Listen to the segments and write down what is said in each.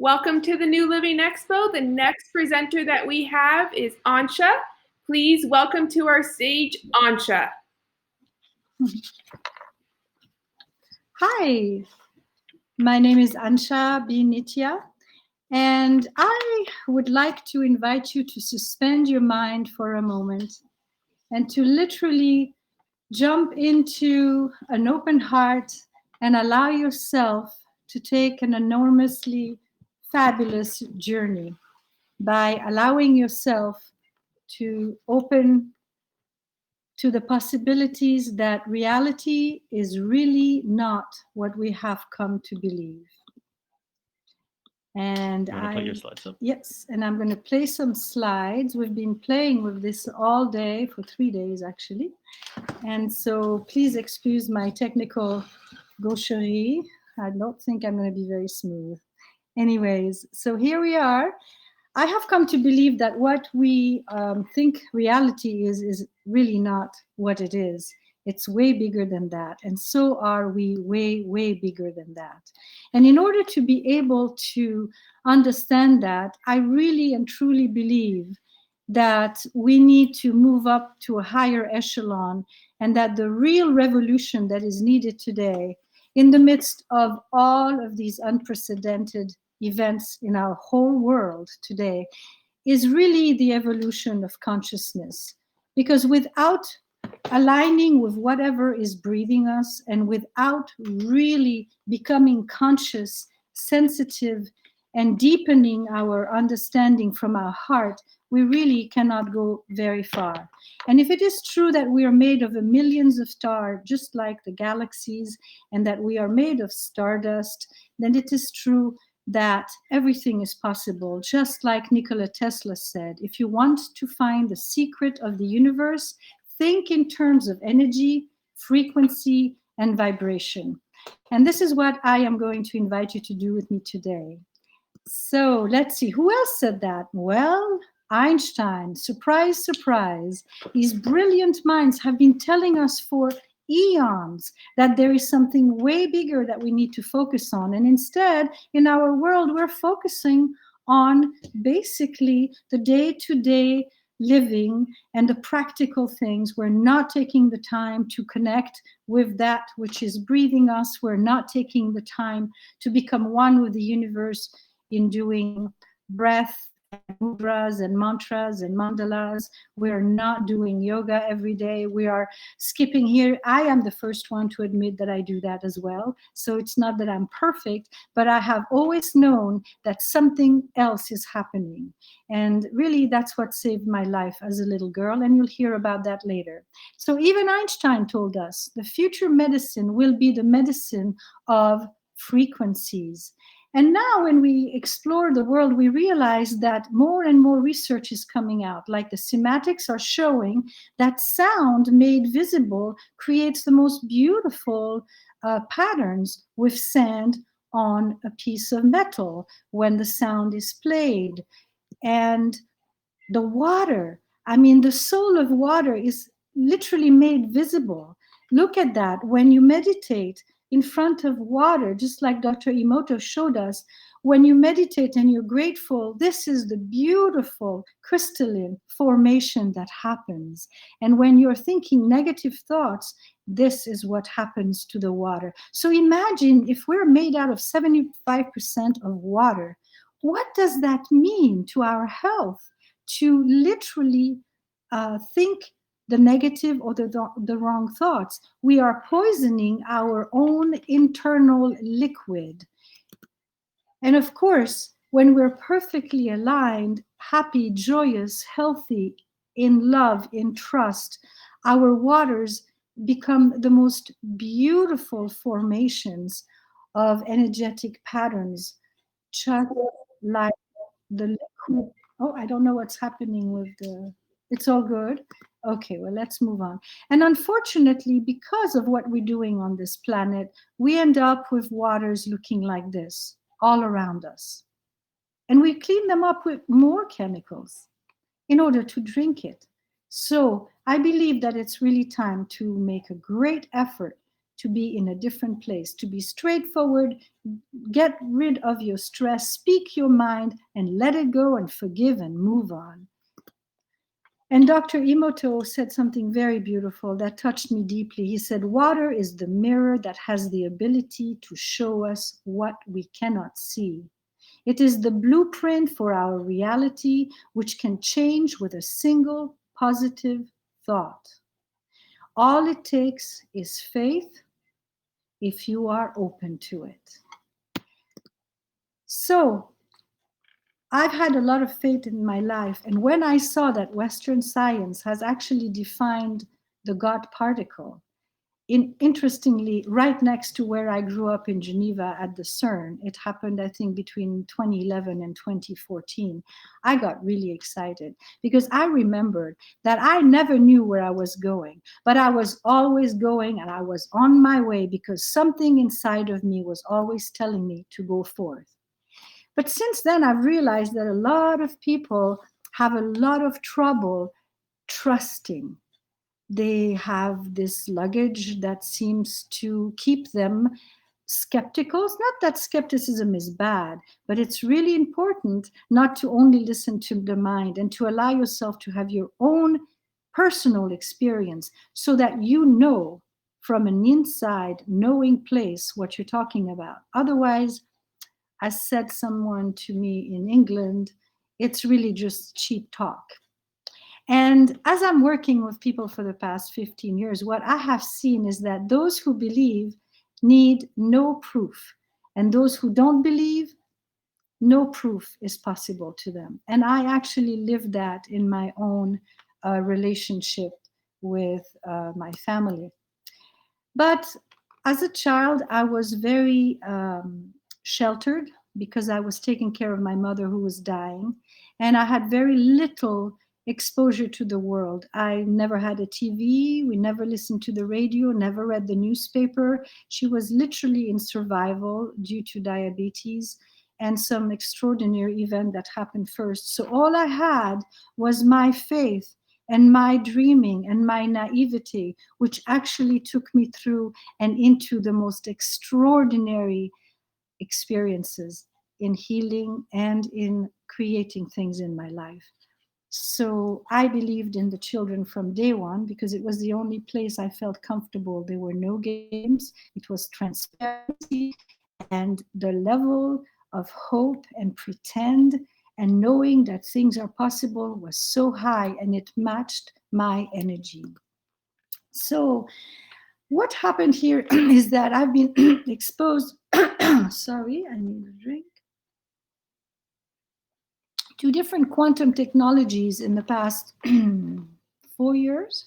Welcome to the New Living Expo. The next presenter that we have is Ancha. Please welcome to our stage, Ancha. Hi, my name is Ancha Nitya, and I would like to invite you to suspend your mind for a moment and to literally jump into an open heart and allow yourself to take an enormously fabulous journey by allowing yourself to open to the possibilities that reality is really not what we have come to believe. And You want to play your slides up? Yes, and I'm going to play some slides. We've been playing with this all day, for 3 days actually. And so please excuse my technical gaucherie. I don't think I'm going to be very smooth. Anyways, so here we are. I have come to believe that what we think reality is really not what it is. It's way bigger than that. And so are we way, way bigger than that. And in order to be able to understand that, I really and truly believe that we need to move up to a higher echelon, and that the real revolution that is needed today, in the midst of all of these unprecedented events in our whole world today, is really the evolution of consciousness. Because without aligning with whatever is breathing us, and without really becoming conscious, sensitive, and deepening our understanding from our heart, we really cannot go very far. And if it is true that we are made of millions of stars, just like the galaxies, and that we are made of stardust, then it is true that everything is possible. Just like Nikola Tesla said, if you want to find the secret of the universe, think in terms of energy, frequency, and vibration. And this is what I am going to invite you to do with me today. So let's see, who else said that? Well, Einstein. Surprise, surprise. These brilliant minds have been telling us for eons that there is something way bigger that we need to focus on. And instead, in our world, we're focusing on basically the day-to-day living and the practical things. We're not taking the time to connect with that which is breathing us. We're not taking the time to become one with the universe in doing breath and mudras and mantras and mandalas. We're not doing yoga every day. We are skipping here. I am the first one to admit that I do that as well. So it's not that I'm perfect, but I have always known that something else is happening. And really, that's what saved my life as a little girl. And you'll hear about that later. So even Einstein told us the future medicine will be the medicine of frequencies. And now when we explore the world, we realize that more and more research is coming out. Like the cymatics are showing that sound made visible creates the most beautiful patterns with sand on a piece of metal when the sound is played. And the water, I mean, the soul of water is literally made visible. Look at that. When you meditate in front of water, just like Dr. Emoto showed us, when you meditate and you're grateful, this is the beautiful crystalline formation that happens. And when you're thinking negative thoughts, this is what happens to the water. So imagine if we're made out of 75% of water, what does that mean to our health? To literally think the negative or the wrong thoughts. We are poisoning our own internal liquid. And of course, when we're perfectly aligned, happy, joyous, healthy, in love, in trust, our waters become the most beautiful formations of energetic patterns, just like the liquid. Oh, I don't know what's happening with the, it's all good. Okay, well, let's move on. And unfortunately, because of what we're doing on this planet, we end up with waters looking like this all around us. And we clean them up with more chemicals in order to drink it. So I believe that it's really time to make a great effort to be in a different place, to be straightforward, get rid of your stress, speak your mind, and let it go and forgive and move on. And Dr. Emoto said something very beautiful that touched me deeply. He said, water is the mirror that has the ability to show us what we cannot see. It is the blueprint for our reality, which can change with a single positive thought. All it takes is faith if you are open to it. So, I've had a lot of faith in my life. And when I saw that Western science has actually defined the God particle, interestingly, right next to where I grew up in Geneva at the CERN, it happened, I think, between 2011 and 2014. I got really excited because I remembered that I never knew where I was going, but I was always going and I was on my way because something inside of me was always telling me to go forth. But since then, I've realized that a lot of people have a lot of trouble trusting. They have this luggage that seems to keep them skeptical. It's not that skepticism is bad, but it's really important not to only listen to the mind and to allow yourself to have your own personal experience so that you know from an inside knowing place what you're talking about. Otherwise, as said someone to me in England, it's really just cheap talk. And as I'm working with people for the past 15 years, what I have seen is that those who believe need no proof. And those who don't believe, no proof is possible to them. And I actually lived that in my own relationship with my family. But as a child, I was very sheltered because I was taking care of my mother who was dying. And I had very little exposure to the world. I never had a TV. We never listened to the radio, never read the newspaper. She was literally in survival due to diabetes and some extraordinary event that happened first. So all I had was my faith and my dreaming and my naivety, which actually took me through and into the most extraordinary experiences in healing and in creating things in my life. So I believed in the children from day one because it was the only place I felt comfortable. There were no games, it was transparency, and the level of hope and pretend and knowing that things are possible was so high and it matched my energy. So what happened here is that I've been exposed, sorry, I need a drink, to different quantum technologies in the past 4 years.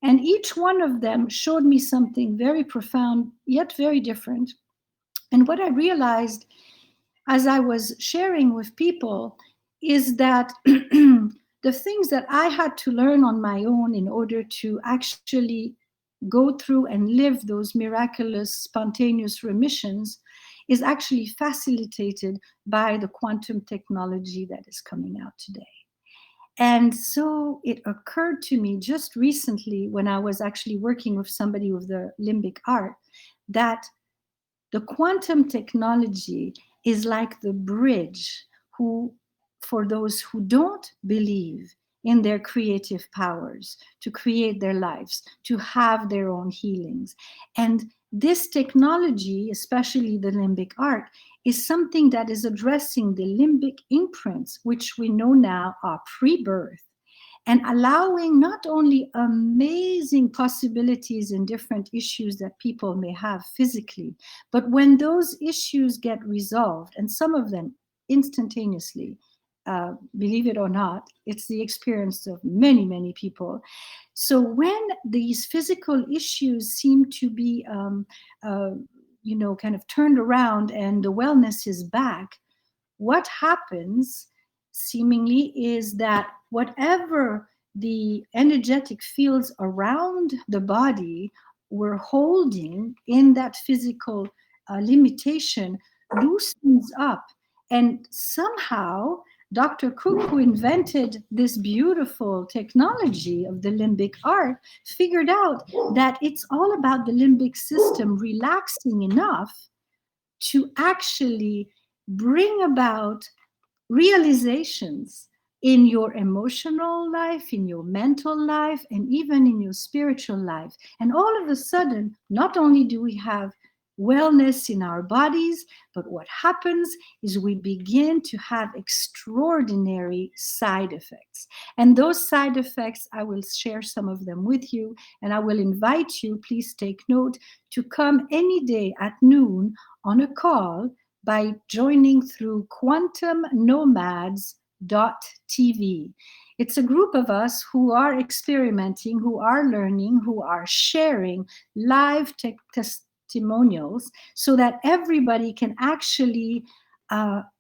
And each one of them showed me something very profound, yet very different. And what I realized as I was sharing with people is that the things that I had to learn on my own in order to actually go through and live those miraculous spontaneous remissions is actually facilitated by the quantum technology that is coming out today. And so it occurred to me just recently when I was actually working with somebody with the Limbic Arc that the quantum technology is like the bridge for those who don't believe in their creative powers to create their lives, to have their own healings. And this technology, especially the Limbic Arc, is something that is addressing the limbic imprints, which we know now are pre-birth, and allowing not only amazing possibilities in different issues that people may have physically, but when those issues get resolved, and some of them instantaneously, believe it or not, it's the experience of many, many people. So when these physical issues seem to be, kind of turned around and the wellness is back, what happens seemingly is that whatever the energetic fields around the body were holding in that physical limitation loosens up. And somehow Dr. Cook, who invented this beautiful technology of the limbic arc, figured out that it's all about the limbic system relaxing enough to actually bring about realizations in your emotional life, in your mental life, and even in your spiritual life. And all of a sudden, not only do we have wellness in our bodies, but what happens is we begin to have extraordinary side effects. And those side effects, I will share some of them with you, and I will invite you, please take note, to come any day at noon on a call by joining through quantumnomads.tv. It's a group of us who are experimenting, who are learning, who are sharing live testimonials so that everybody can actually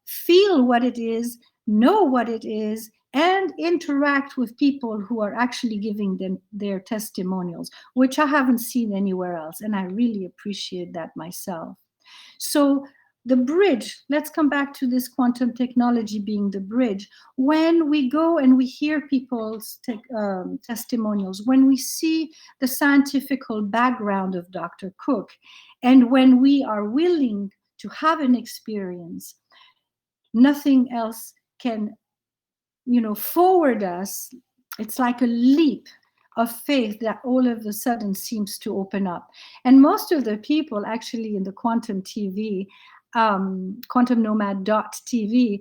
feel what it is, know what it is, and interact with people who are actually giving them their testimonials, which I haven't seen anywhere else. And I really appreciate that myself. So the bridge, let's come back to this quantum technology being the bridge. When we go and we hear people's testimonials, when we see the scientific background of Dr. Cook, and when we are willing to have an experience, nothing else can, forward us. It's like a leap of faith that all of a sudden seems to open up. And most of the people actually in the quantum TV, quantumnomad.tv,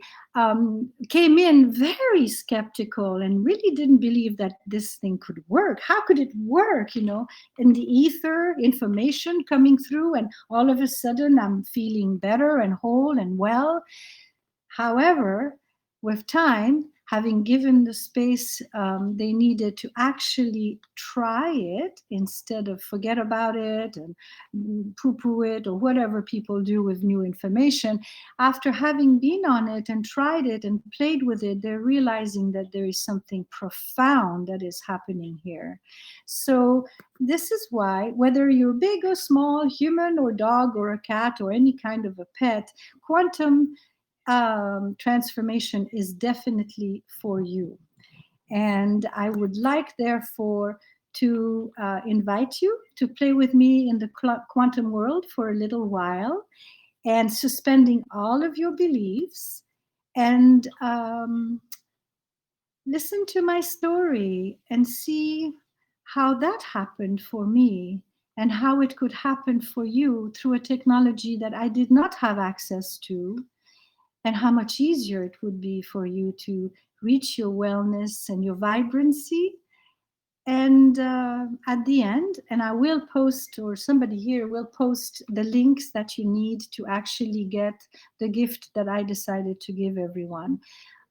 came in very skeptical and really didn't believe that this thing could work. How could it work? In the ether, information coming through, and all of a sudden I'm feeling better and whole and well. However, with time, having given the space they needed to actually try it instead of forget about it and poo-poo it or whatever people do with new information, after having been on it and tried it and played with it, they're realizing that there is something profound that is happening here. So this is why, whether you're big or small, human or dog or a cat or any kind of a pet, quantum transformation is definitely for you. And I would like, therefore, to invite you to play with me in the quantum world for a little while, and suspending all of your beliefs, and listen to my story and see how that happened for me and how it could happen for you through a technology that I did not have access to, and how much easier it would be for you to reach your wellness and your vibrancy. And at the end, and I will post, or somebody here will post, the links that you need to actually get the gift that I decided to give everyone.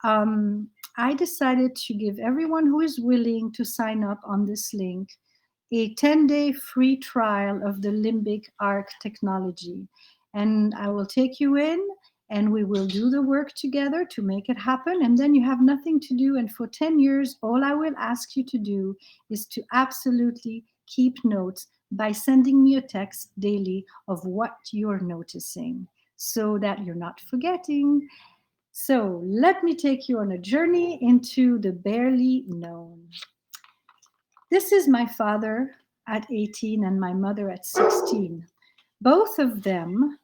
I decided to give everyone who is willing to sign up on this link a 10-day free trial of the Limbic Arc technology. And I will take you in, and we will do the work together to make it happen. And then you have nothing to do. And for 10 years, all I will ask you to do is to absolutely keep notes by sending me a text daily of what you're noticing so that you're not forgetting. So let me take you on a journey into the barely known. This is my father at 18 and my mother at 16. Both of them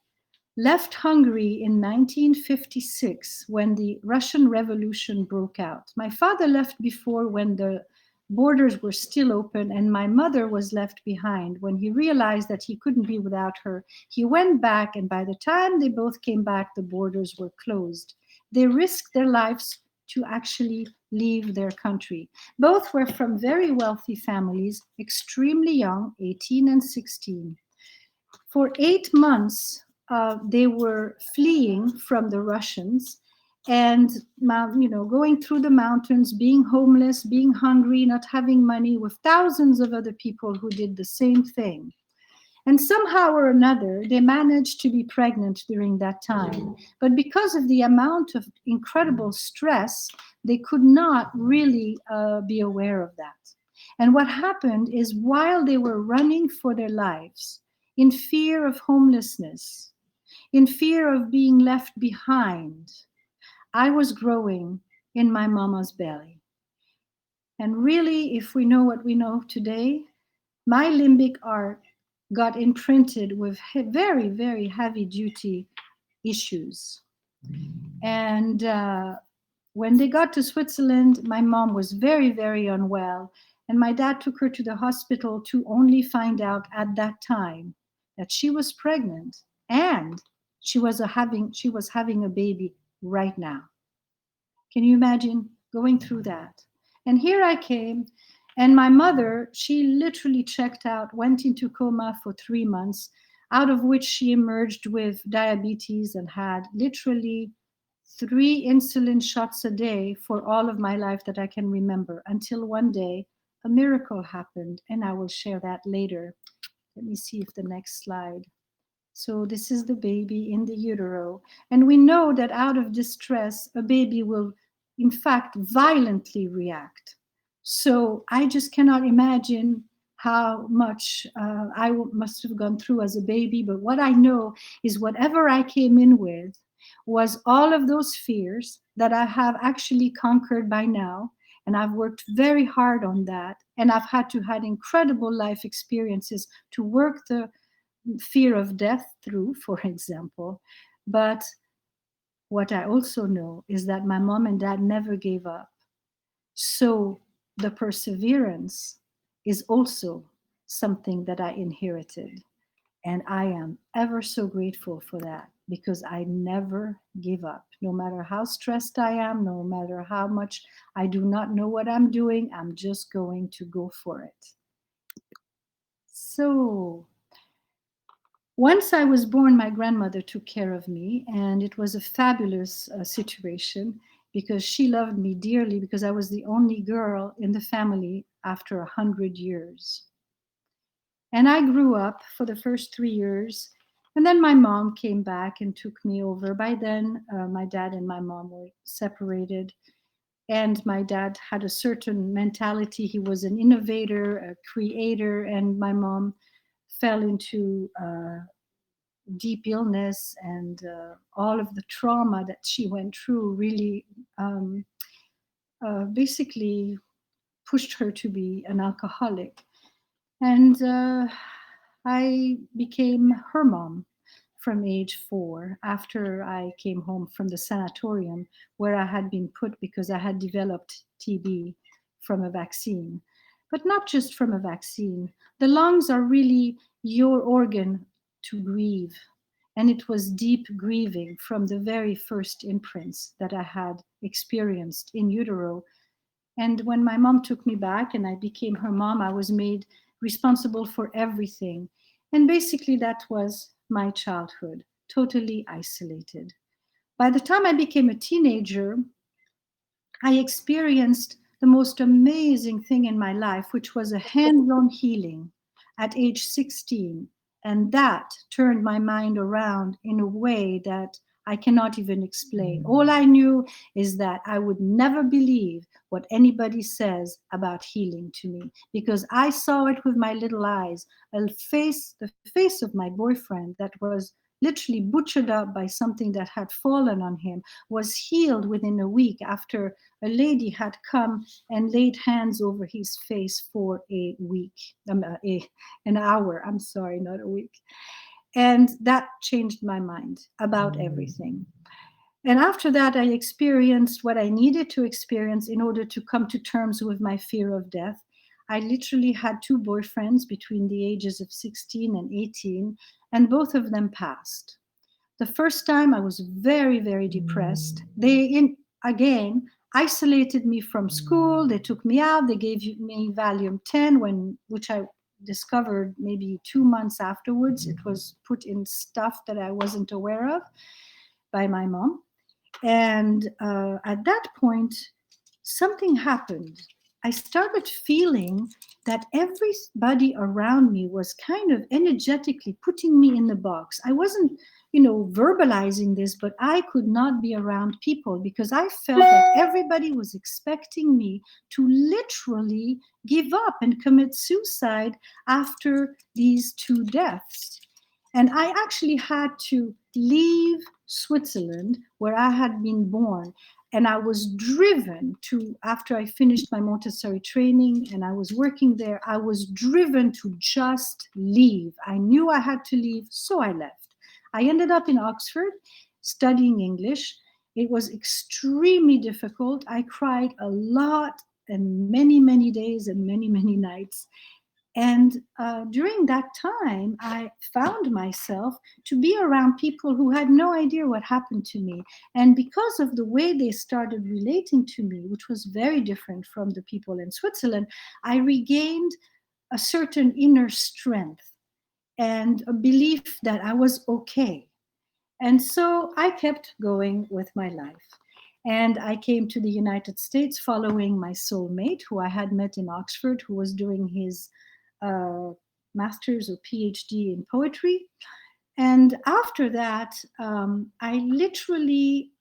left Hungary in 1956 when the Russian Revolution broke out. My father left before, when the borders were still open, and my mother was left behind. When he realized that he couldn't be without her, he went back, and by the time they both came back, the borders were closed. They risked their lives to actually leave their country. Both were from very wealthy families, extremely young, 18 and 16. For 8 months, they were fleeing from the Russians and, going through the mountains, being homeless, being hungry, not having money, with thousands of other people who did the same thing. And somehow or another, they managed to be pregnant during that time. But because of the amount of incredible stress, they could not really be aware of that. And what happened is, while they were running for their lives, in fear of homelessness, in fear of being left behind, I was growing in my mama's belly. And really, if we know what we know today, my limbic arc got imprinted with very, very heavy duty issues. And when they got to Switzerland, my mom was very, very unwell. And my dad took her to the hospital to only find out at that time that she was pregnant and she was having a baby right now. Can you imagine going through that? And here I came, and my mother, she literally checked out, went into coma for 3 months, out of which she emerged with diabetes and had literally 3 insulin shots a day for all of my life that I can remember until one day a miracle happened, and I will share that later. Let me see if the next slide. So this is the baby in the utero. And we know that out of distress, a baby will, in fact, violently react. So I just cannot imagine how much I must have gone through as a baby. But what I know is whatever I came in with was all of those fears that I have actually conquered by now. And I've worked very hard on that. And I've had to had incredible life experiences to work the fear of death through, for example. But what I also know is that my mom and dad never gave up. So the perseverance is also something that I inherited. And I am ever so grateful for that because I never give up. No matter how stressed I am, no matter how much I do not know what I'm doing, I'm just going to go for it. So once I was born, my grandmother took care of me, and it was a fabulous situation because she loved me dearly because I was the only girl in the family after 100 years. And I grew up for the first 3 years, and then my mom came back and took me over. By then, my dad and my mom were separated, and my dad had a certain mentality. He was an innovator, a creator, and my mom fell into deep illness and all of the trauma that she went through really basically pushed her to be an alcoholic. And I became her mom from age 4 after I came home from the sanatorium where I had been put because I had developed TB from a vaccine. But not just from a vaccine. The lungs are really your organ to grieve. And it was deep grieving from the very first imprints that I had experienced in utero. And when my mom took me back and I became her mom, I was made responsible for everything. And basically, that was my childhood, totally isolated. By the time I became a teenager, I experienced the most amazing thing in my life, which was a hands on healing at age 16. And that turned my mind around in a way that I cannot even explain. All I knew is that I would never believe what anybody says about healing to me because I saw it with my little eyes. The face of my boyfriend that was literally butchered up by something that had fallen on him was healed within a week after a lady had come and laid hands over his face for a week, an hour. I'm sorry, not a week. And that changed my mind about everything. And after that, I experienced what I needed to experience in order to come to terms with my fear of death. I literally had 2 boyfriends between the ages of 16 and 18, and both of them passed. The first time I was very, very depressed. Again, isolated me from school. They took me out. They gave me Valium 10, which I discovered maybe 2 months afterwards. It was put in stuff that I wasn't aware of by my mom. And at that point, something happened. I started feeling that everybody around me was kind of energetically putting me in the box. I wasn't, verbalizing this, but I could not be around people because I felt that everybody was expecting me to literally give up and commit suicide after these 2 deaths. And I actually had to leave Switzerland, where I had been born. And I was driven to, after I finished my Montessori training and I was working there, I was driven to just leave. I knew I had to leave, so I left. I ended up in Oxford studying English. It was extremely difficult. I cried a lot and many, many days and many, many nights. And during that time, I found myself to be around people who had no idea what happened to me. And because of the way they started relating to me, which was very different from the people in Switzerland, I regained a certain inner strength and a belief that I was okay. And so I kept going with my life. And I came to the United States following my soulmate, who I had met in Oxford, who was doing his uh, master's or PhD in poetry. And after that, I literally,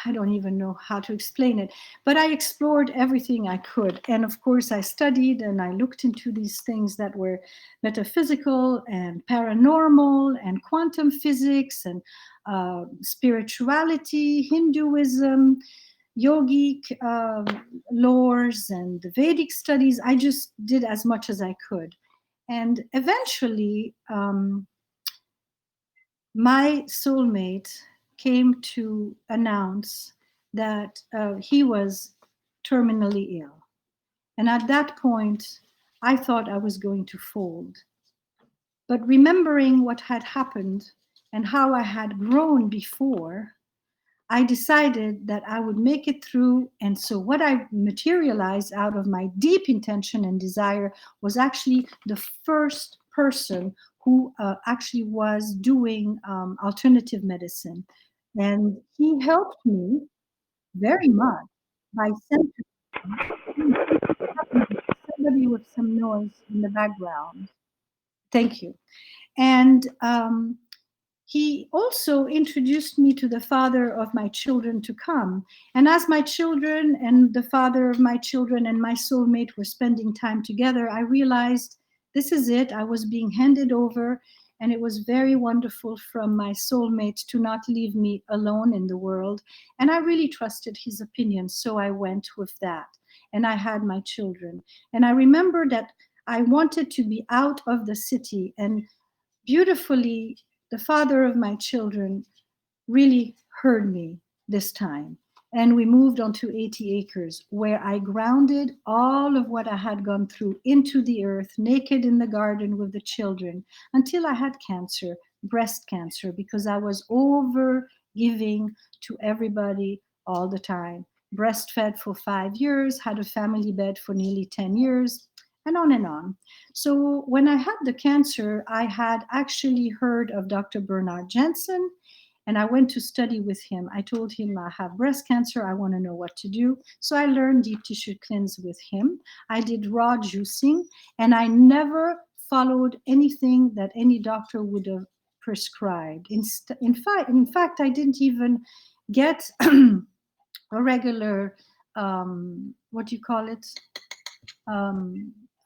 I don't even know how to explain it, but I explored everything I could. And of course, I studied and I looked into these things that were metaphysical and paranormal and quantum physics and spirituality, Hinduism, yogic lores, and the Vedic studies. I just did as much as I could. And eventually, my soulmate came to announce that he was terminally ill. And at that point, I thought I was going to fold. But remembering what had happened and how I had grown before, I decided that I would make it through. And so, what I materialized out of my deep intention and desire was actually the first person who actually was doing alternative medicine. And he helped me very much by sending somebody with some noise in the background. Thank you. And he also introduced me to the father of my children to come. And as my children and the father of my children and my soulmate were spending time together, I realized this is it. I was being handed over. And it was very wonderful from my soulmate to not leave me alone in the world. And I really trusted his opinion. So I went with that. And I had my children. And I remember that I wanted to be out of the city. And beautifully, the father of my children really heard me this time. And we moved on to 80 acres where I grounded all of what I had gone through into the earth, naked in the garden with the children, until I had cancer, breast cancer, because I was over giving to everybody all the time. Breastfed for 5 years, had a family bed for nearly 10 years, and on and on. So when I had the cancer, I had actually heard of Dr. Bernard Jensen, and I went to study with him. I told him I have breast cancer. I want to know what to do. So I learned deep tissue cleanse with him. I did raw juicing, and I never followed anything that any doctor would have prescribed. In fact, I didn't even get a regular, what do you call it?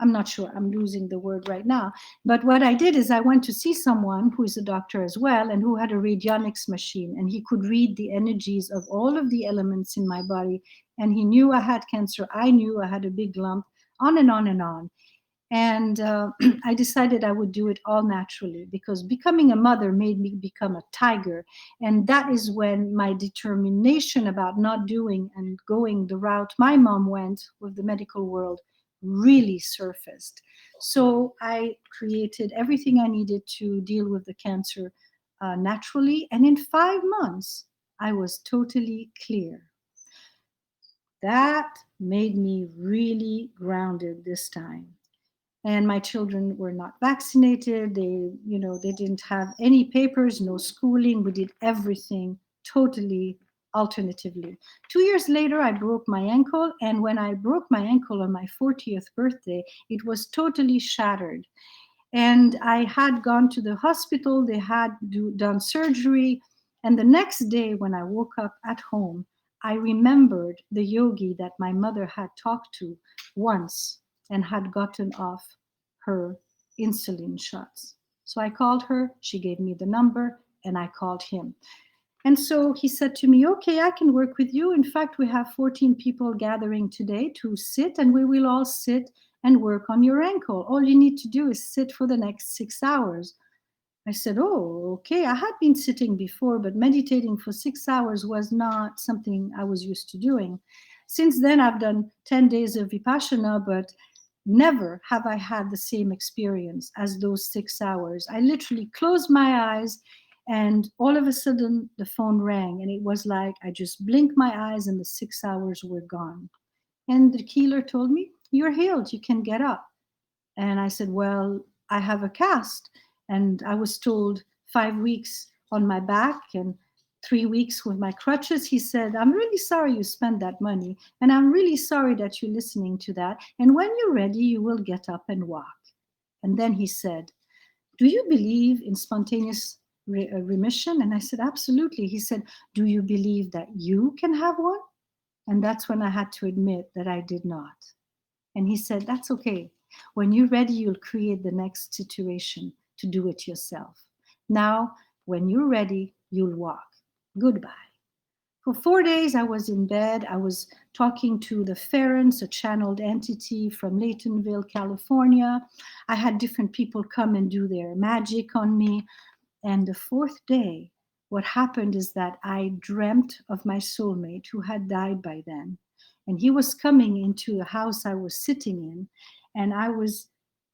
I'm not sure, I'm losing the word right now. But what I did is I went to see someone who is a doctor as well and who had a radionics machine, and he could read the energies of all of the elements in my body. And he knew I had cancer. I knew I had a big lump, on and on and on. And I decided I would do it all naturally because becoming a mother made me become a tiger. And that is when my determination about not doing and going the route my mom went with the medical world really surfaced. So I created everything I needed to deal with the cancer naturally. And in 5 months, I was totally clear. That made me really grounded this time. And my children were not vaccinated. They didn't have any papers, no schooling. We did everything totally alternatively. 2 years later, I broke my ankle. And when I broke my ankle on my 40th birthday, it was totally shattered. And I had gone to the hospital. They had done surgery. And the next day, when I woke up at home, I remembered the yogi that my mother had talked to once and had gotten off her insulin shots. So I called her, she gave me the number, and I called him. And so he said to me, okay, I can work with you. In fact, we have 14 people gathering today to sit, and we will all sit and work on your ankle. All you need to do is sit for the next 6 hours. I said, oh, okay. I had been sitting before, but meditating for 6 hours was not something I was used to doing. Since then, I've done 10 days of Vipassana, but never have I had the same experience as those 6 hours. I literally closed my eyes, and all of a sudden the phone rang, and it was like I just blinked my eyes and the 6 hours were gone. And the healer told me, you're healed, you can get up. And I said, well, I have a cast. And I was told 5 weeks on my back and 3 weeks with my crutches. He said, I'm really sorry you spent that money. And I'm really sorry that you're listening to that. And when you're ready, you will get up and walk. And then he said, do you believe in spontaneous remission? And I said, absolutely. He said, do you believe that you can have one? And that's when I had to admit that I did not. And he said, that's okay. When you're ready, you'll create the next situation to do it yourself. Now, when you're ready, you'll walk. Goodbye. For 4 days, I was in bed. I was talking to the Ferens, a channeled entity from Laytonville, California. I had different people come and do their magic on me. And the fourth day, what happened is that I dreamt of my soulmate who had died by then. And he was coming into the house I was sitting in, and I was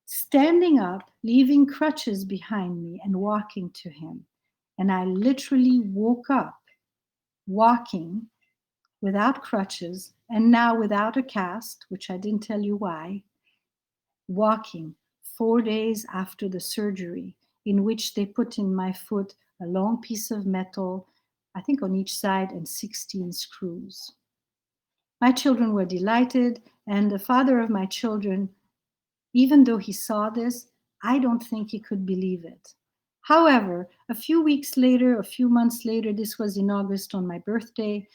standing up, leaving crutches behind me, and walking to him. And I literally woke up walking without crutches, and now without a cast, which I didn't tell you why, walking 4 days after the surgery, in which they put in my foot a long piece of metal, I think on each side, and 16 screws. My children were delighted, and the father of my children, even though he saw this, I don't think he could believe it. However, a few weeks later, a few months later, this was in August on my birthday,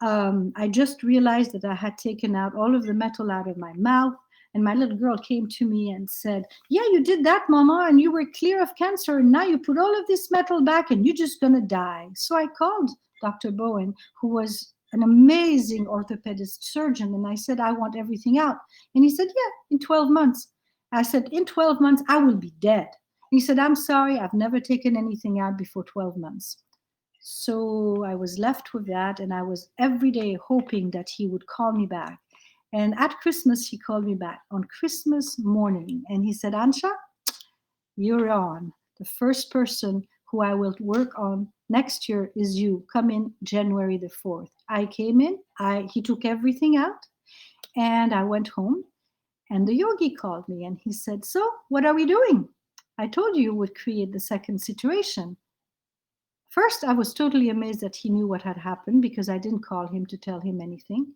I just realized that I had taken out all of the metal out of my mouth. And my little girl came to me and said, yeah, you did that, Mama, and you were clear of cancer. And now you put all of this metal back and you're just going to die. So I called Dr. Bowen, who was an amazing orthopedist surgeon. And I said, I want everything out. And he said, yeah, in 12 months. I said, in 12 months, I will be dead. And he said, I'm sorry, I've never taken anything out before 12 months. So I was left with that. And I was every day hoping that he would call me back. And at Christmas, he called me back on Christmas morning. And he said, Ancha, you're on. The first person who I will work on next year is you. Come in January the 4th. I came in. He took everything out. And I went home. And the yogi called me. And he said, so what are we doing? I told you would create the second situation. First, I was totally amazed that he knew what had happened because I didn't call him to tell him anything.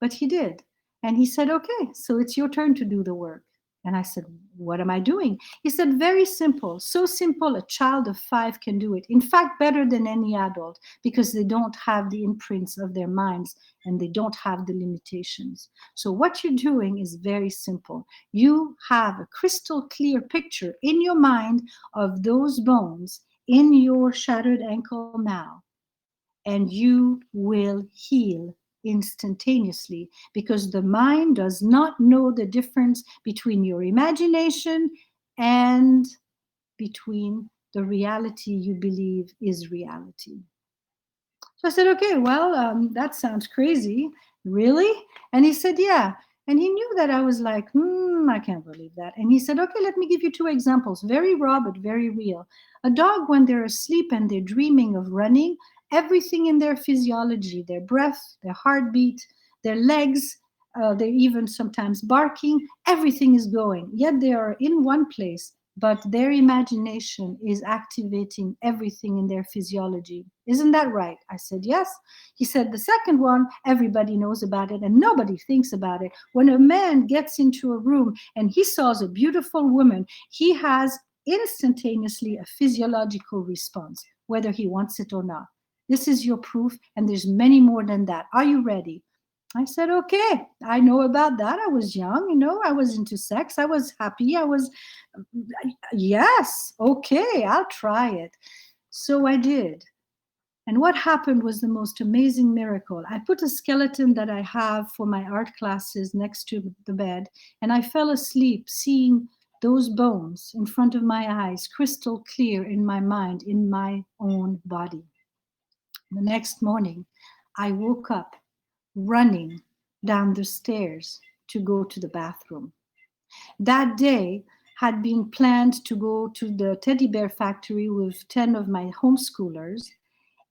But he did. And he said, okay, so it's your turn to do the work. And I said, what am I doing? He said, very simple. So simple, a child of 5 can do it. In fact, better than any adult because they don't have the imprints of their minds and they don't have the limitations. So what you're doing is very simple. You have a crystal clear picture in your mind of those bones in your shattered ankle now, and you will heal instantaneously because the mind does not know the difference between your imagination and between the reality you believe is reality. So I said, okay, well, that sounds crazy. Really? And he said, yeah. And he knew that I was like, I can't believe that. And he said, okay, let me give you 2 examples. Very raw, but very real. A dog, when they're asleep and they're dreaming of running, everything in their physiology, their breath, their heartbeat, their legs, they're even sometimes barking, everything is going. Yet they are in one place, but their imagination is activating everything in their physiology. Isn't that right? I said, yes. He said, the second one, everybody knows about it and nobody thinks about it. When a man gets into a room and he saws a beautiful woman, he has instantaneously a physiological response, whether he wants it or not. This is your proof, and there's many more than that. Are you ready? I said, okay, I know about that. I was young, I was into sex. I was happy. Yes, okay, I'll try it. So I did. And what happened was the most amazing miracle. I put a skeleton that I have for my art classes next to the bed, and I fell asleep seeing those bones in front of my eyes, crystal clear in my mind, in my own body. The next morning, I woke up running down the stairs to go to the bathroom. That day had been planned to go to the teddy bear factory with 10 of my homeschoolers,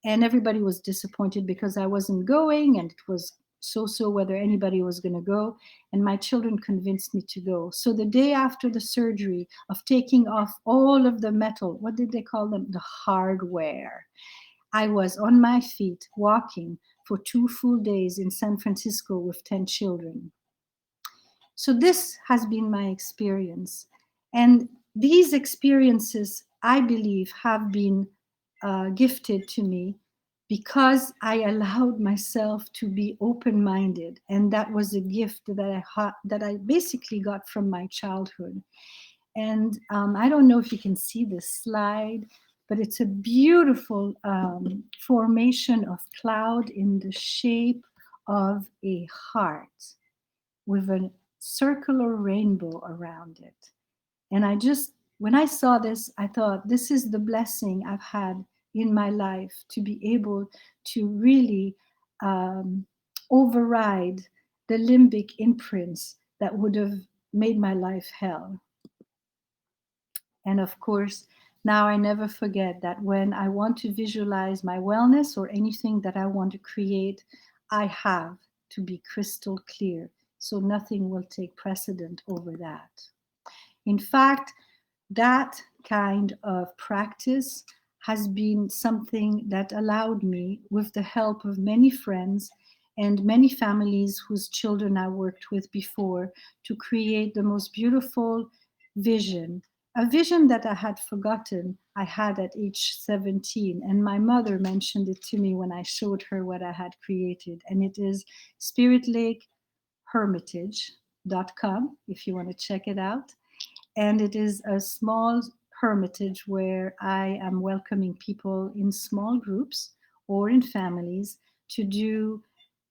and everybody was disappointed because I wasn't going, and it was so whether anybody was going to go. And my children convinced me to go. So the day after the surgery of taking off all of the metal, what did they call them? The hardware. I was on my feet walking for 2 full days in San Francisco with 10 children. So this has been my experience. And these experiences, I believe, have been gifted to me because I allowed myself to be open-minded. And that was a gift that I basically got from my childhood. And I don't know if you can see this slide, but it's a beautiful formation of cloud in the shape of a heart with a circular rainbow around it. And when I saw this, I thought, this is the blessing I've had in my life to be able to really um, override the limbic imprints that would have made my life hell. And of course, now I never forget that when I want to visualize my wellness or anything that I want to create, I have to be crystal clear. So nothing will take precedent over that. In fact, that kind of practice has been something that allowed me, with the help of many friends and many families whose children I worked with before, to create the most beautiful vision. A vision that I had forgotten I had at age 17. And my mother mentioned it to me when I showed her what I had created. And it is spiritlake.hermitage.com if you want to check it out. And it is a small hermitage where I am welcoming people in small groups or in families to do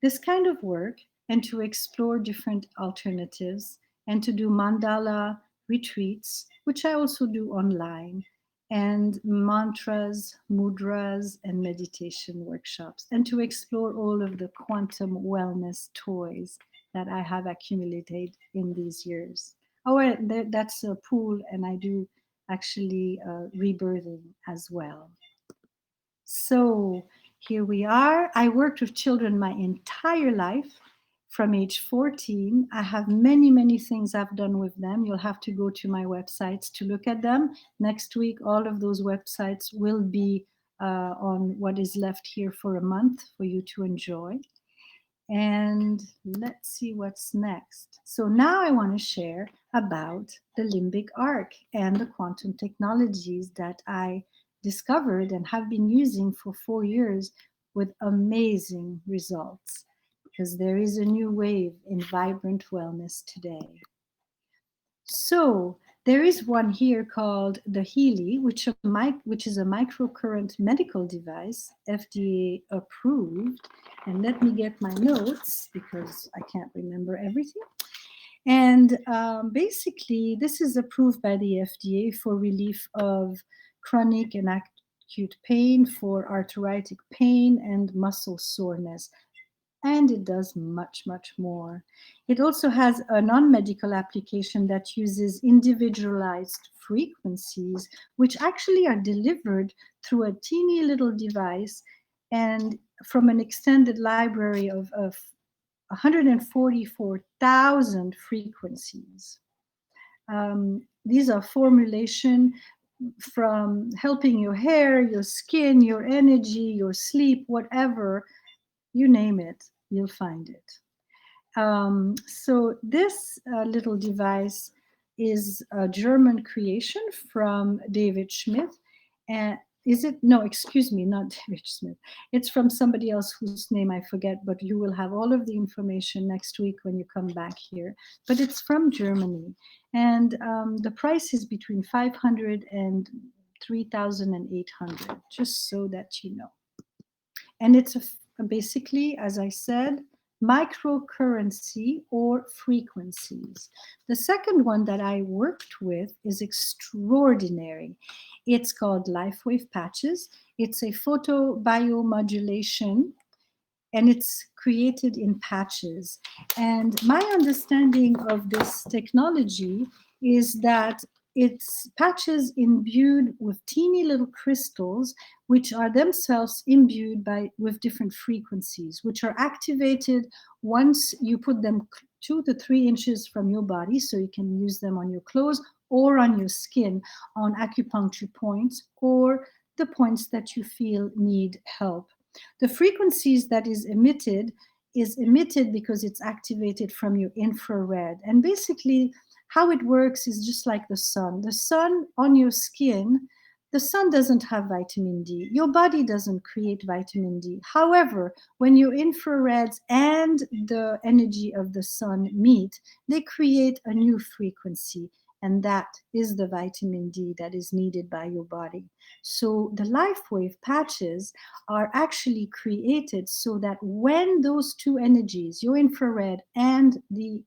this kind of work and to explore different alternatives and to do mandala retreats, which I also do online, and mantras, mudras, and meditation workshops, and to explore all of the quantum wellness toys that I have accumulated in these years. Oh, well, that's a pool, and I do actually rebirthing as well. So here we are. I worked with children my entire life from age 14. I have many things I've done with them. You'll have to go to my websites to look at them. Next week, all of those websites will be on what is left here for a month for you to enjoy. And let's see what's next. So now I want to share about the Limbic Arc and the quantum technologies that I discovered and have been using for 4 years with amazing results, because there is a new wave in vibrant wellness today. So there is one here called the Healy, which is a microcurrent medical device, FDA approved. And let me get my notes because I can't remember everything. And basically, this is approved by the FDA for relief of chronic and acute pain, for arthritic pain, and muscle soreness. And it does much more. It also has a non-medical application that uses individualized frequencies, which actually are delivered through a teeny little device and from an extended library of 144,000 frequencies. These are formulation from helping your hair, your skin, your energy, your sleep, whatever, you name it, you'll find it. So this little device is a German creation from David Schmidt, and is it? No, excuse me, not David Smith. It's from somebody else whose name I forget, but you will have all of the information next week when you come back here. But it's from Germany. And the price is between 500 and 3,800, just so that you know. And it's basically, as I said, microcurrency or frequencies. The second one that I worked with is extraordinary. It's called LifeWave Patches. It's a photo biomodulation, and it's created in patches. And my understanding of this technology is that it's patches imbued with teeny little crystals, which are themselves imbued with different frequencies, which are activated once you put them 2 to 3 inches from your body, so you can use them on your clothes or on your skin, on acupuncture points or the points that you feel need help. The frequencies that is emitted because it's activated from your infrared. And basically, how it works is just like the sun. The sun on your skin, the sun doesn't have vitamin D. Your body doesn't create vitamin D. However, when your infrareds and the energy of the sun meet, they create a new frequency. And that is the vitamin D that is needed by your body. So the LifeWave patches are actually created so that when those two energies, your infrared and the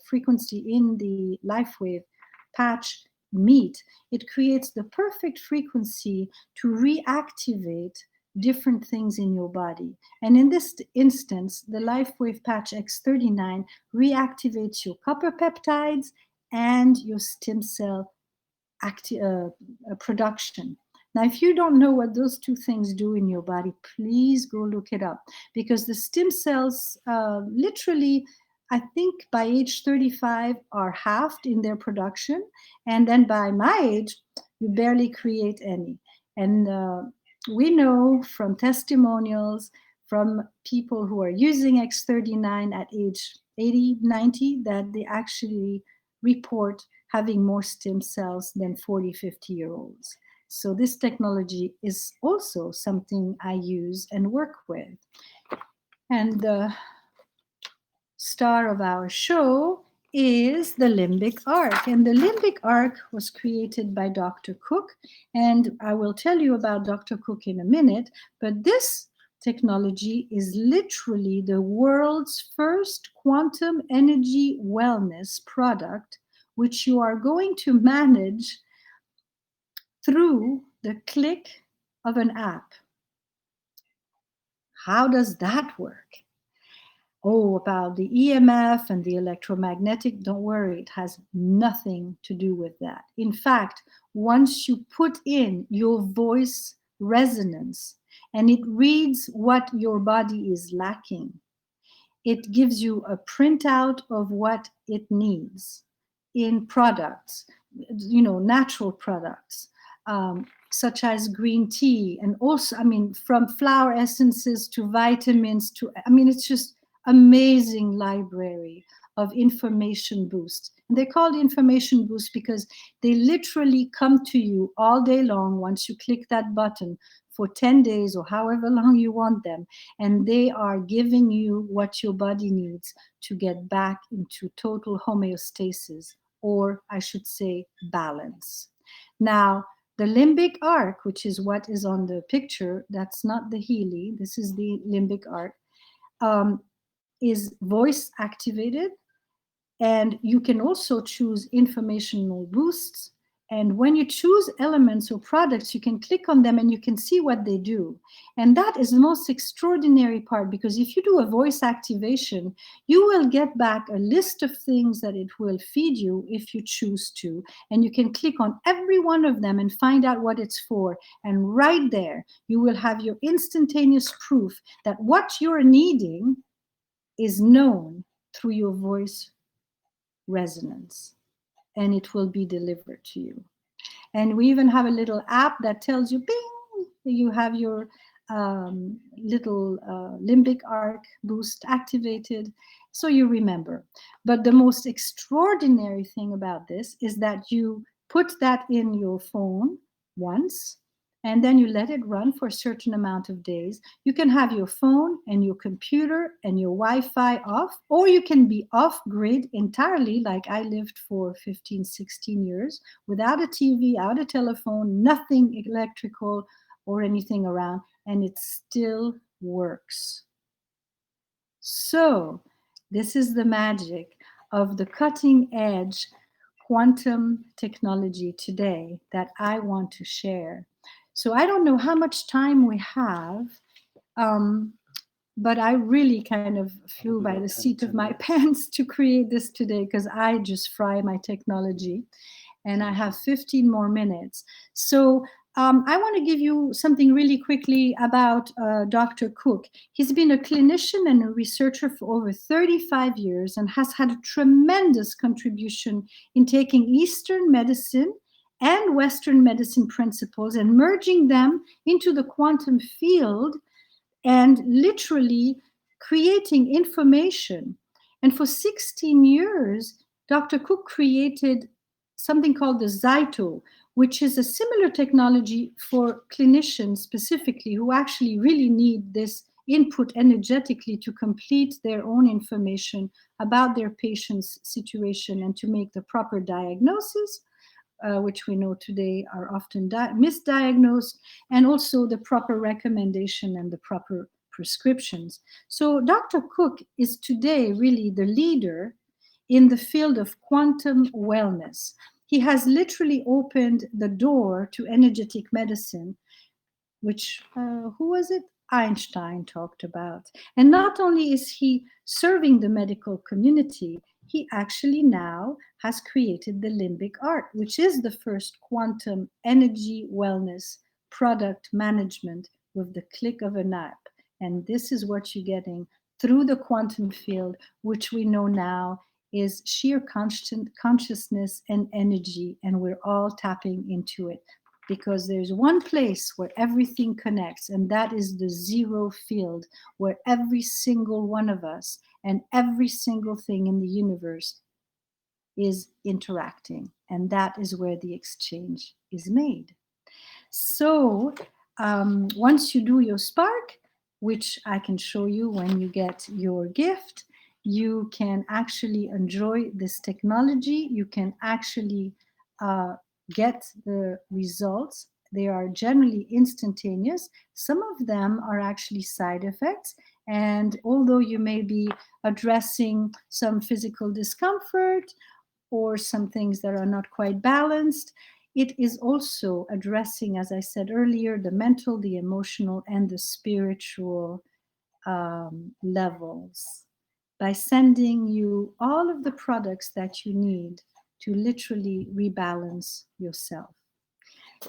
frequency in the LifeWave patch, meet, it creates the perfect frequency to reactivate different things in your body. And in this instance, the LifeWave Patch X39 reactivates your copper peptides and your stem cell production. Now, if you don't know what those two things do in your body, please go look it up, because the stem cells literally, I think by age 35 are halved in their production. And then by my age, you barely create any. And we know from testimonials from people who are using X39 at age 80, 90, that they actually report having more stem cells than 40, 50-year-olds. So this technology is also something I use and work with. And the star of our show is the Limbic Arc. And the Limbic Arc was created by Dr. Cook. And I will tell you about Dr. Cook in a minute. But this technology is literally the world's first quantum energy wellness product, which you are going to manage through the click of an app. How does that work? Oh, about the EMF and the electromagnetic, don't worry, it has nothing to do with that. In fact, once you put in your voice resonance and it reads what your body is lacking, it gives you a printout of what it needs in products, natural products, such as green tea. And also, from flower essences to vitamins it's just amazing library of information boost. And they're called information boost because they literally come to you all day long once you click that button for 10 days or however long you want them. And they are giving you what your body needs to get back into total homeostasis, or I should say balance. Now, the limbic arc, which is what is on the picture, that's not the Healy, this is the limbic arc, is voice activated. And you can also choose informational boosts. And when you choose elements or products, you can click on them and you can see what they do. And that is the most extraordinary part, because if you do a voice activation, you will get back a list of things that it will feed you if you choose to. And you can click on every one of them and find out what it's for. And right there, you will have your instantaneous proof that what you're needing is known through your voice resonance, and it will be delivered to you. And we even have a little app that tells you, bing, you have your little limbic arc boost activated, so you remember. But the most extraordinary thing about this is that you put that in your phone once, and then you let it run for a certain amount of days. You can have your phone and your computer and your Wi-Fi off, or you can be off grid entirely, like I lived for 15, 16 years, without a TV, out a telephone, nothing electrical or anything around, and it still works. So, this is the magic of the cutting edge quantum technology today that I want to share. So, I don't know how much time we have, um, but I really kind of flew by the seat of my pants to create this today because I just fry my technology and I have 15 more minutes. So I want to give you something really quickly about Dr. Cook. He's been a clinician and a researcher for over 35 years and has had a tremendous contribution in taking Eastern medicine and Western medicine principles and merging them into the quantum field and literally creating information. And for 16 years, Dr. Cook created something called the Zyto, which is a similar technology for clinicians specifically who actually really need this input energetically to complete their own information about their patient's situation and to make the proper diagnosis, which we know today are often misdiagnosed, and also the proper recommendation and the proper prescriptions. So, Dr. Cook is today really the leader in the field of quantum wellness. He has literally opened the door to energetic medicine, which, who was it? Einstein talked about. And not only is he serving the medical community, he actually now has created the Limbic Arc, which is the first quantum energy wellness product management with the click of an app. And this is what you're getting through the quantum field, which we know now is sheer consciousness and energy, and we're all tapping into it because there's one place where everything connects, and that is the zero field, where every single one of us and every single thing in the universe is interacting. And that is where the exchange is made. So once you do your spark, which I can show you when you get your gift, you can actually enjoy this technology. You can actually get the results. They are generally instantaneous. Some of them are actually side effects. And although you may be addressing some physical discomfort or some things that are not quite balanced, it is also addressing, as I said earlier, the mental, the emotional, and the spiritual levels by sending you all of the products that you need to literally rebalance yourself.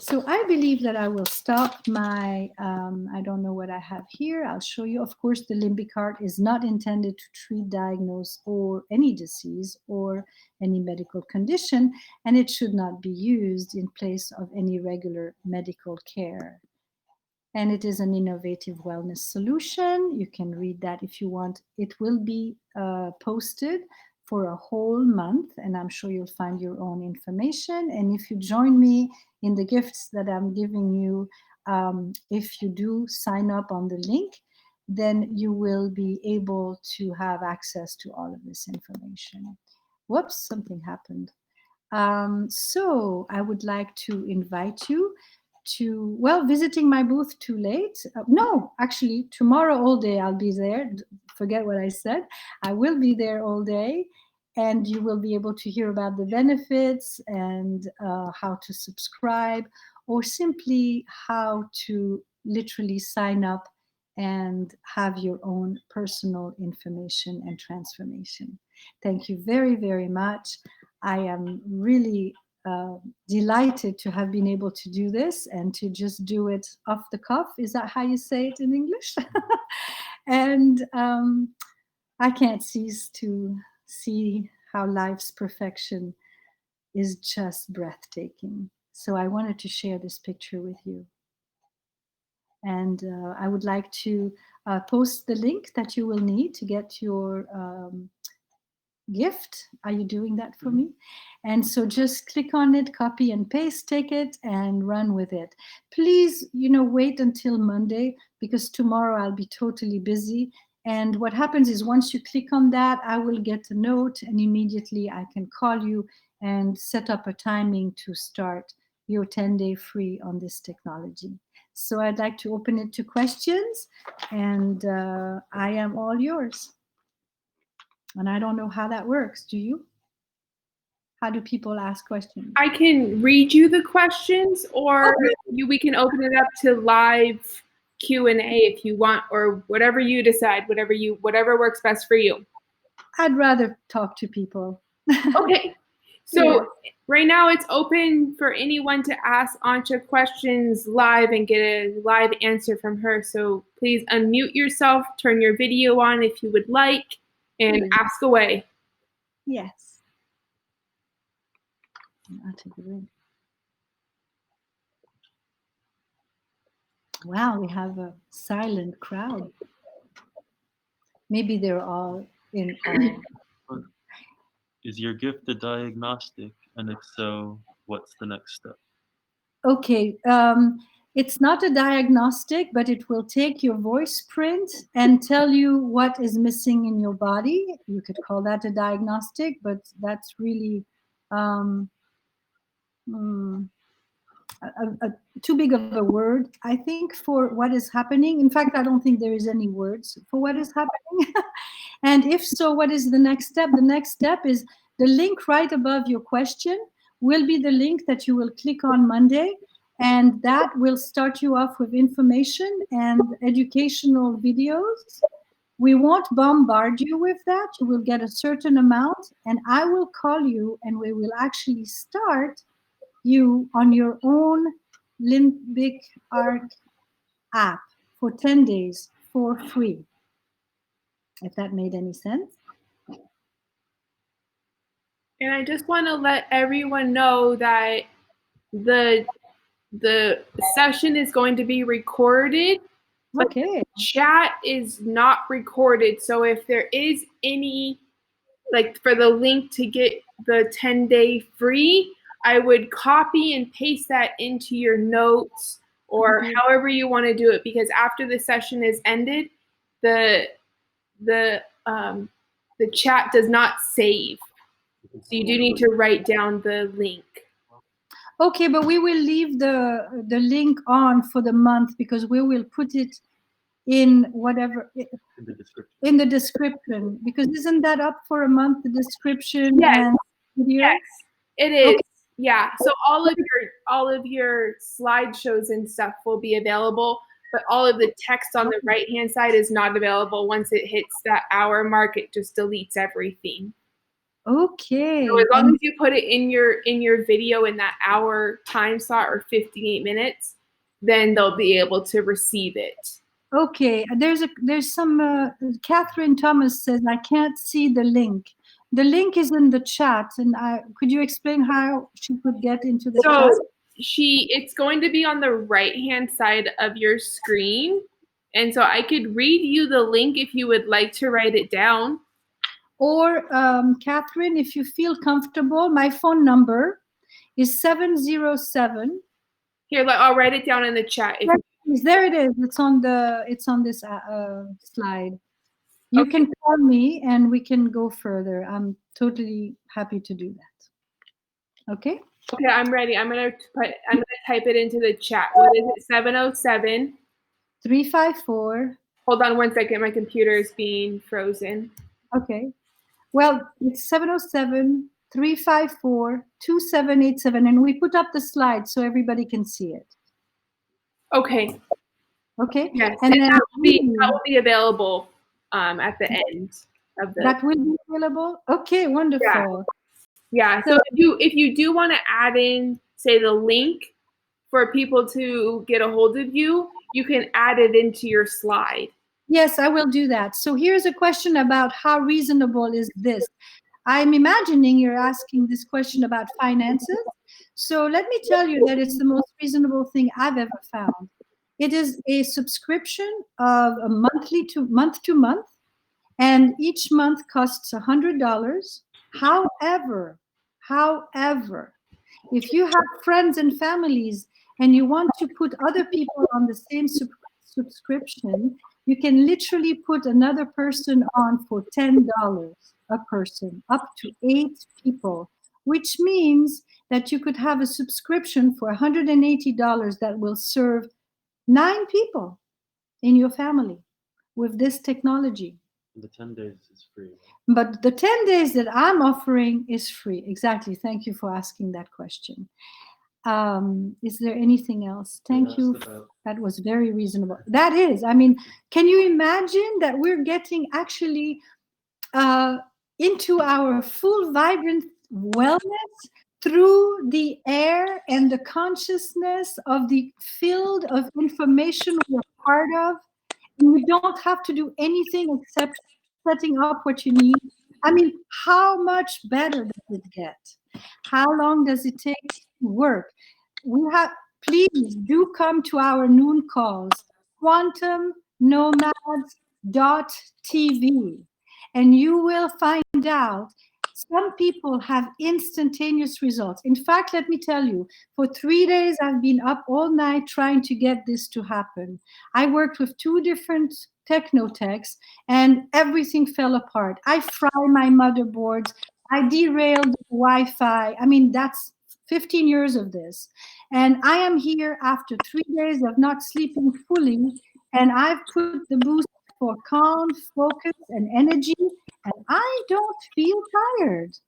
So I believe that I will stop my, I don't know what I have here. I'll show you. Of course, the limbic arc is not intended to treat, diagnose, or any disease or any medical condition, and it should not be used in place of any regular medical care. And it is an innovative wellness solution. You can read that if you want. It will be posted for a whole month, and I'm sure you'll find your own information. And if you join me in the gifts that I'm giving you, if you do sign up on the link, then you will be able to have access to all of this information. Whoops, something happened. So I would like to invite you to, well, visiting my booth too late. No, actually, tomorrow all day I'll be there. Forget what I said. I will be there all day, and you will be able to hear about the benefits and how to subscribe, or simply how to literally sign up and have your own personal information and transformation. Thank you very, very much. I am really delighted to have been able to do this and to just do it off the cuff. Is that how you say it in English? And I can't cease to see how life's perfection is just breathtaking. So I wanted to share this picture with you. And I would like to post the link that you will need to get your gift. Are you doing that for me? And so just click on it, copy and paste, take it and run with it. Please, wait until Monday because tomorrow I'll be totally busy. And what happens is once you click on that, I will get a note and immediately I can call you and set up a timing to start your 10-day free on this technology. So I'd like to open it to questions, and I am all yours. And I don't know how that works. Do you? How do people ask questions? I can read you the questions, or we can open it up to live Q&A if you want, or whatever you decide, whatever works best for you. I'd rather talk to people. Okay. So right now it's open for anyone to ask Ancha questions live and get a live answer from her. So please unmute yourself, turn your video on if you would like, and ask away. Yes. I'll take it in. Wow, we have a silent crowd. Maybe they're all in awe. Is your gift a diagnostic? And if so, what's the next step? Okay. It's not a diagnostic, but it will take your voice print and tell you what is missing in your body. You could call that a diagnostic, but that's really too big of a word, I think, for what is happening. In fact, I don't think there is any words for what is happening. And if so, what is the next step? The next step is the link right above your question will be the link that you will click on Monday. And that will start you off with information and educational videos. We won't bombard you with that. You will get a certain amount, and I will call you, and we will actually start you on your own Limbic Arc app for 10 days for free. If that made any sense. And I just want to let everyone know that the session is going to be recorded, but the chat is not recorded. So if there is any, like for the link to get the 10-day free, I would copy and paste that into your notes or however you want to do it, because after the session is ended, the chat does not save. So you do need to write down the link. Okay, but we will leave the link on for the month because we will put it in whatever in the description, because isn't that up for a month, the description? Yes. And video? Yes, it is. Okay. Yeah. So all of your slideshows and stuff will be available, but all of the text on the right hand side is not available. Once it hits that hour mark, it just deletes everything. Okay. So as long as you put it in your video in that hour time slot or 58 minutes, then they'll be able to receive it. Okay. There's some Catherine Thomas says I can't see the link. The link is in the chat, and could you explain how she could get into the chat? It's going to be on the right hand side of your screen, and so I could read you the link if you would like to write it down. Or Catherine, if you feel comfortable, my phone number is 707. Here, I'll write it down in the chat. There it is. It's on this slide. You can call me and we can go further. I'm totally happy to do that. Okay? Okay, I'm ready. I'm gonna type it into the chat. What is it? 707 354. Hold on one second. My computer is being frozen. Okay. Well, it's 707 354 2787, and we put up the slide so everybody can see it. Okay. Okay. Yes, and that will be available at the end of the. That will be available. Okay, wonderful. Yeah. So if you do want to add in, say, the link for people to get a hold of you, you can add it into your slide. Yes, I will do that. So here's a question about how reasonable is this? I'm imagining you're asking this question about finances. So let me tell you that it's the most reasonable thing I've ever found. It is a subscription of a month to month, And each month costs $100. However, if you have friends and families and you want to put other people on the same subscription, you can literally put another person on for $10 a person, up to 8 people, which means that you could have a subscription for $180 that will serve 9 people in your family with this technology. The 10 days is free. But the 10 days that I'm offering is free. Exactly. Thank you for asking that question. Is there anything else? Thank you. That was very reasonable. That is, I mean, can you imagine that we're getting actually into our full vibrant wellness through the air and the consciousness of the field of information we're part of? And we don't have to do anything except setting up what you need. I mean, how much better does it get? How long does it take to work? Please do come to our noon calls, quantumnomads.tv, and you will find out some people have instantaneous results. In fact, let me tell you, for 3 days, I've been up all night trying to get this to happen. I worked with 2 different technotechs and everything fell apart. I fry my motherboards. I derailed the Wi-Fi. I mean, that's 15 years of this. And I am here after 3 days of not sleeping fully. And I've put the boost for calm, focus, and energy. And I don't feel tired,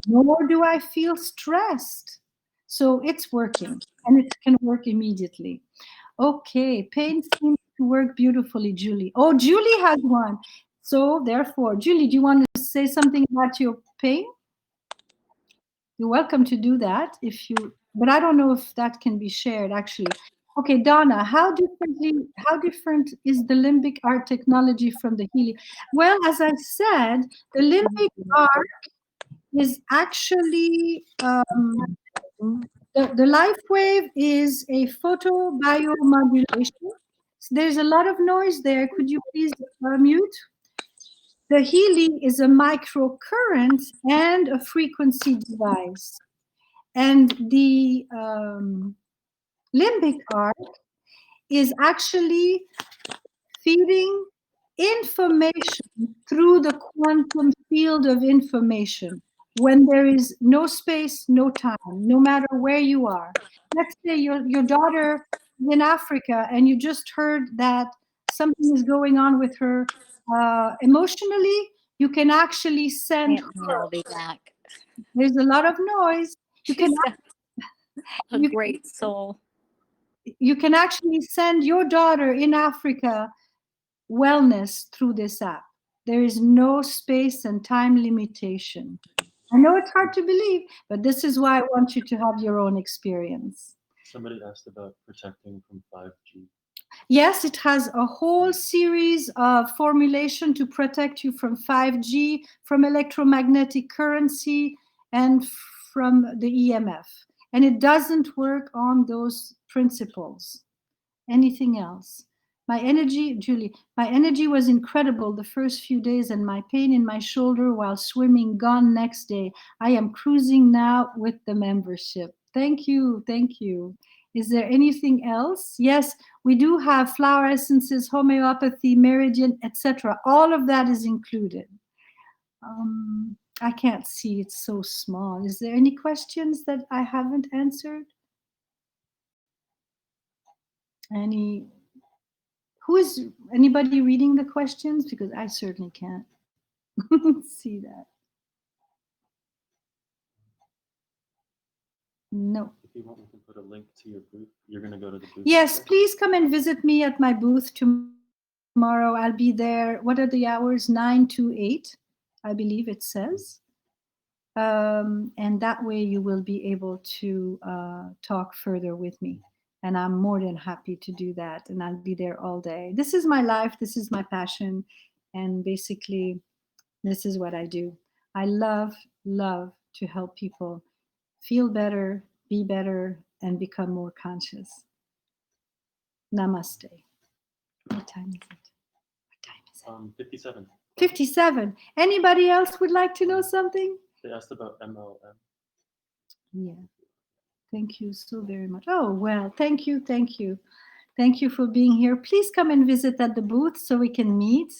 nor do I feel stressed. So it's working, and it can work immediately. Okay, pain seems to work beautifully, Julie. Oh, Julie has one. So therefore, Julie, do you want to say something about your pain? You're welcome to do that but I don't know if that can be shared actually. Okay, Donna, how different is the Limbic Arc technology from the Healy? Well, as I said, the Limbic Arc is actually the life wave is a photobiomodulation. So there's a lot of noise there. Could you please mute? The Healy is a microcurrent and a frequency device. And the Limbic Arc is actually feeding information through the quantum field of information when there is no space, no time, no matter where you are. Let's say your daughter is in Africa and you just heard that something is going on with her emotionally, you can actually send her. I'll be back. There's a lot of noise. You can a great soul. You can actually send your daughter in Africa wellness through this app. There is no space and time limitation. I know it's hard to believe, but this is why I want you to have your own experience. Somebody asked about protecting from 5G. Yes, it has a whole series of formulation to protect you from 5G, from electromagnetic currency, and from the EMF. And it doesn't work on those principles. Anything else? My energy, Julie, my energy was incredible the first few days and my pain in my shoulder while swimming gone next day. I am cruising now with the membership. Thank you. Thank you. Is there anything else? Yes, we do have flower essences, homeopathy, meridian, etc. All of that is included. I can't see, it's so small. Is there any questions that I haven't answered? Anybody reading the questions? Because I certainly can't see that. No. If you want, we can put a link to your booth. You're going to go to the booth. Yes, please come and visit me at my booth tomorrow. I'll be there. What are the hours? 9 to 8, I believe it says. And that way you will be able to talk further with me. And I'm more than happy to do that. And I'll be there all day. This is my life. This is my passion. And basically, this is what I do. I love to help people feel better, be better, and become more conscious. Namaste. What time is it? 57. 57. Anybody else would like to know something? They asked about MLM. Yeah. Thank you so very much. Oh, well, thank you. Thank you. Thank you for being here. Please come and visit at the booth so we can meet,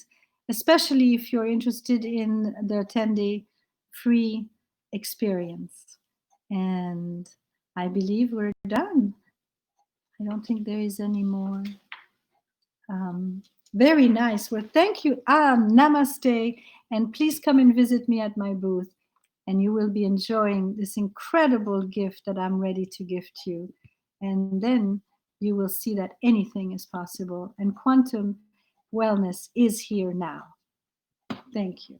especially if you're interested in the 10-day free experience. And I believe we're done. I don't think there is any more. Very nice. Well, thank you. Namaste. And please come and visit me at my booth. And you will be enjoying this incredible gift that I'm ready to gift you. And then you will see that anything is possible. And quantum wellness is here now. Thank you.